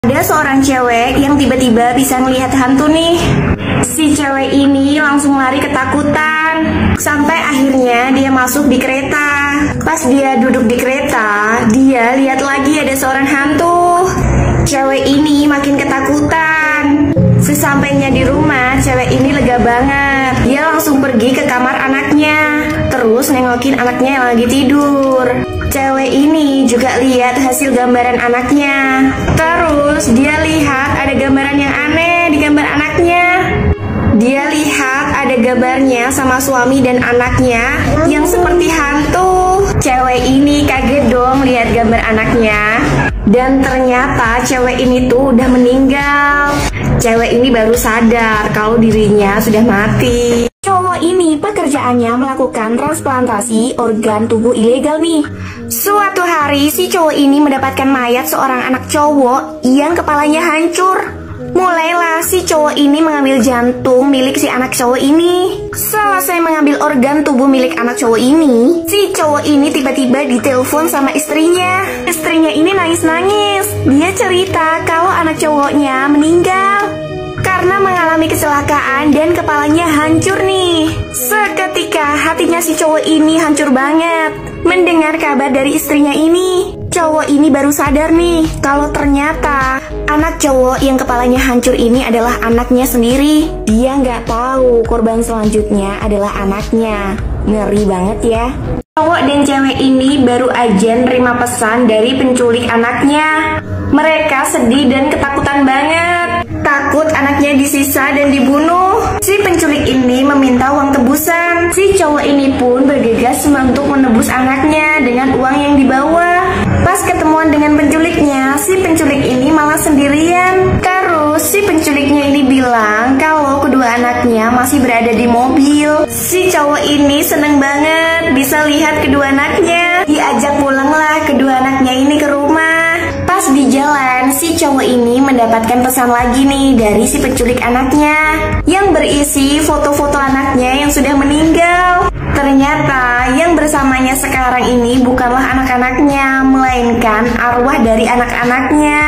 Ada seorang cewek yang tiba-tiba bisa melihat hantu nih. Si cewek ini langsung lari ketakutan. Sampai akhirnya dia masuk di kereta. Pas dia duduk di kereta, dia lihat lagi ada seorang hantu. Cewek ini makin ketakutan. Sesampainya di rumah, cewek ini lega banget. Dia langsung pergi ke kamar anaknya, terus nengokin anaknya yang lagi tidur. Cewek ini juga lihat hasil gambaran anaknya. Terus dia lihat ada gambaran yang aneh di gambar anaknya. Dia lihat ada gambarnya sama suami dan anaknya yang seperti hantu. Cewek ini kaget dong lihat gambar anaknya. Dan ternyata cewek ini tuh udah meninggal. Cewek ini baru sadar kalau dirinya sudah mati. Cowok ini pekerjaannya melakukan transplantasi organ tubuh ilegal nih. Suatu hari si cowok ini mendapatkan mayat seorang anak cowok yang kepalanya hancur. Mulailah si cowok ini mengambil jantung milik si anak cowok ini. Selesai mengambil organ tubuh milik anak cowok ini, si cowok ini tiba-tiba ditelepon sama istrinya. Istrinya ini nangis-nangis. Dia cerita kalau anak cowoknya meninggal karena mengalami kecelakaan dan kepalanya hancur nih. Seketika hatinya si cowok ini hancur banget mendengar kabar dari istrinya ini. Cowok ini baru sadar nih kalau ternyata anak cowok yang kepalanya hancur ini adalah anaknya sendiri. Dia nggak tahu korban selanjutnya adalah anaknya. Ngeri banget ya. Cowok dan cewek ini baru aja nerima pesan dari penculik anaknya. Mereka sedih dan ketakutan banget. Takut anaknya disisa dan dibunuh. Si penculik ini meminta uang tebusan. Si cowok ini pun bergegas untuk menebus anaknya dengan uang yang dibawa. Pas ketemuan dengan penculiknya, si penculik ini malah sendirian. Terus si penculiknya ini bilang kalau kedua anaknya masih berada di mobil. Si cowok ini seneng banget bisa lihat kedua anaknya. Diajak pulanglah kedua anaknya ini ke rumah. Pas di jalan, si cowok ini mendapatkan pesan lagi nih dari si penculik anaknya yang berisi foto-foto anaknya yang sudah meninggal. Ternyata yang bersamanya sekarang ini bukanlah anak-anaknya, melainkan arwah dari anak-anaknya.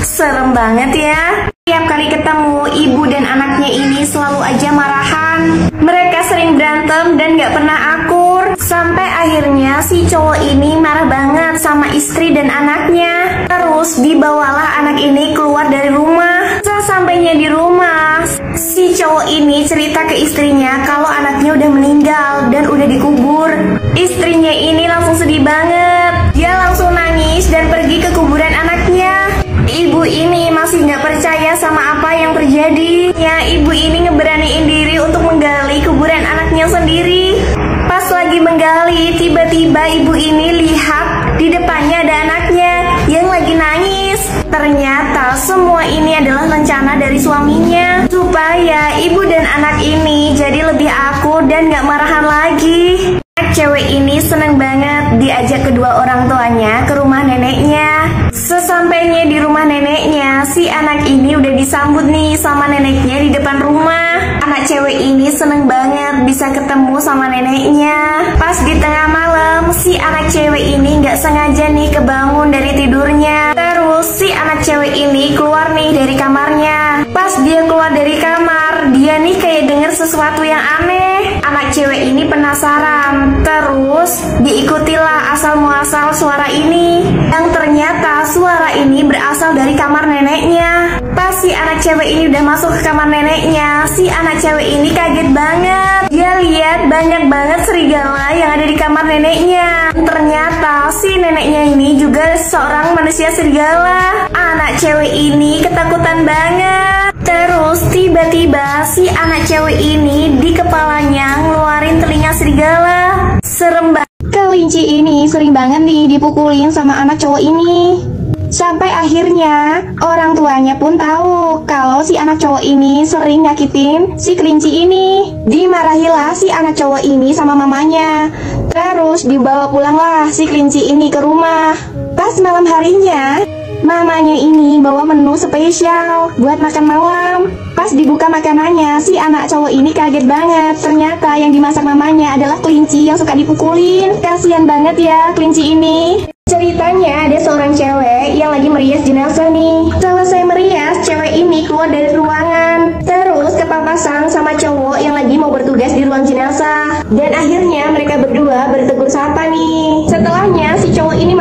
Serem banget ya. Tiap kali ketemu, ibu dan anaknya ini selalu aja marahan. Mereka sering berantem dan gak pernah akur. Sampai akhirnya si cowok ini marah banget sama istri dan anaknya. Terus dibawalah anak ini keluar dari rumah. Sesampainya di rumah, si cowok ini cerita ke istrinya kalau anaknya udah meninggal dan udah dikubur. Istrinya ini langsung sedih banget. Dia langsung nangis dan pergi ke kuburan anaknya. Ibu ini masih nggak percaya sama apa yang terjadi. Ya, ibu ini ngeberaniin diri untuk menggali kuburan anaknya sendiri. Pas lagi menggali, tiba-tiba ibu ini lihat di depannya ada anaknya yang lagi nangis. Ternyata semua ini adalah rencana dari suaminya supaya ibu dan anak ini jadi lebih akur dan nggak marahan lagi. Cewek ini seneng banget diajak kedua orang tuanya ke rumah neneknya. Sesampainya di rumah neneknya, si anak ini udah disambut nih sama neneknya di depan rumah. Anak cewek ini seneng banget bisa ketemu sama neneknya. Pas di tengah malam, si anak cewek ini nggak sengaja nih kebangun dari tidurnya. Terus si anak cewek ini keluar nih dari kamarnya. Pas dia keluar dari kamar, dia nih kayak denger sesuatu yang aneh. Anak cewek ini penasaran. Terus diikutilah asal muasal suara ini. Yang ternyata suara ini berasal dari kamar neneknya. Pas si anak cewek ini udah masuk ke kamar neneknya, si anak cewek ini kaget banget. Dia lihat banyak banget serigala yang ada di kamar neneknya. Ternyata si neneknya ini juga seorang manusia serigala. Anak cewek ini ketakutan banget. Terus tiba-tiba si anak cewek ini di kepalanya ngeluarin telinga serigala. Serem banget. Kelinci ini sering banget nih dipukulin sama anak cowok ini. Sampai akhirnya orang tuanya pun tahu kalau si anak cowok ini sering nyakitin si kelinci ini. Dimarahilah si anak cowok ini sama mamanya. Terus dibawa pulanglah si kelinci ini ke rumah. Pas malam harinya, mamanya ini bawa menu spesial buat makan malam. Pas dibuka makanannya, si anak cowok ini kaget banget. Ternyata yang dimasak mamanya adalah kelinci yang suka dipukulin. Kasian banget ya kelinci ini. Ceritanya ada seorang cewek yang lagi merias jenazah nih. Selesai merias, cewek ini keluar dari ruangan, terus kepapasan sama cowok yang lagi mau bertugas di ruang jenazah. Dan akhirnya mereka berdua bertegur sapa nih. Setelahnya si cowok ini